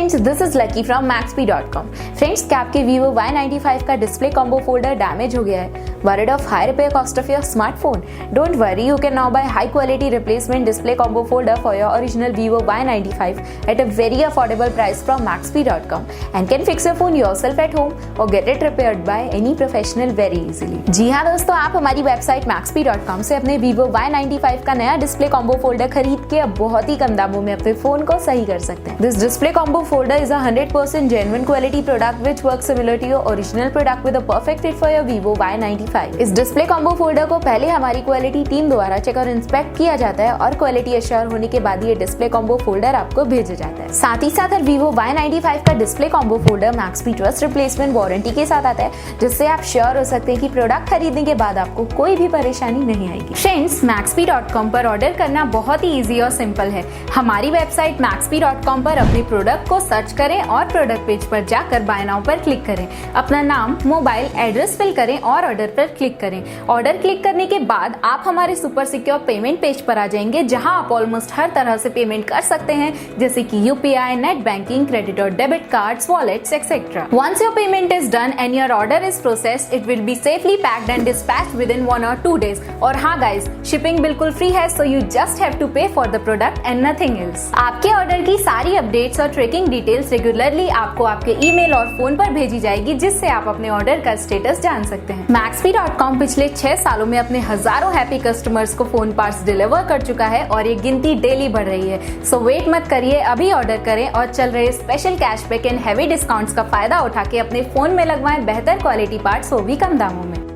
Friends, this is lucky from Maxbhi.com। Friends, क्या आपके Vivo Y95 का डिस्प्ले कॉम्बो फोल्डर डैमेज हो गया है? Worried of high repair cost of your smartphone? Don't worry, you can now buy high quality replacement display combo folder for your original Vivo Y95 at a very affordable price from Maxbhi.com and can fix your phone yourself at home or get it repaired by any professional very easily। जी हाँ दोस्तों, आप हमारी website Maxbhi.com से अपने Vivo Y95 का नया display combo folder खरीद के अब बहुत ही कम दामों में अपने फोन को सही कर सकते हैं। This display combo folder is a 100% genuine quality product which works similar to your original product with a perfect fit for your Vivo Y95। इस डिस्प्ले कॉम्बो फोल्डर को पहले हमारी क्वालिटी टीम द्वारा चेक और इंस्पेक्ट किया जाता है और क्वालिटी एश्योर होने के बाद ये डिस्प्ले कॉम्बो फोल्डर आपको भेजा जाता है। साथ ही साथ Vivo Y95 का display combo folder Maxbhi trust replacement warranty के साथ आता है, जिससे आप श्योर हो सकते हैं कि प्रोडक्ट खरीदने के बाद आपको कोई भी परेशानी नहीं आएगी। फ्रेंड्स, Maxbhi.com पर ऑर्डर करना बहुत ही इजी और सिंपल है। हमारी वेबसाइट Maxbhi.com पर अपने प्रोडक्ट को सर्च करें और प्रोडक्ट पेज पर जाकर बाय नाउ पर क्लिक करें। अपना नाम, मोबाइल एड्रेस फिल करें और ऑर्डर पर क्लिक करें। ऑर्डर क्लिक करने के बाद आप हमारे सुपर सिक्योर पेमेंट पेज पर आ जाएंगे, जहां आप ऑलमोस्ट हर तरह से पेमेंट कर सकते हैं, जैसे कि यूपीआई, नेट बैंकिंग, क्रेडिट और debit cards, wallets etcetera. Once your payment is done and your order is processed, it will be safely packed and dispatched within 1 or 2 days। और हाँ गाइस, शिपिंग बिल्कुल free है, so you just have to pay for the product and nothing else। आपके order की सारी updates और tracking details regularly आपको आपके ईमेल और फोन पर भेजी जाएगी, जिससे आप अपने ऑर्डर का स्टेटस जान सकते हैं। Maxbhi.com पिछले 6 सालों में अपने हजारों हैप्पी कस्टमर्स को फोन पार्ट्स डिलीवर कर चुका है और ये गिनती डेली बढ़ रही है। सो वेट मत करिए, अभी ऑर्डर करें और चल रहे special cashback and heavy discounts का फायदा उठा के अपने फोन में लगवाएं बेहतर क्वालिटी पार्ट्स, वो भी कम दामों में।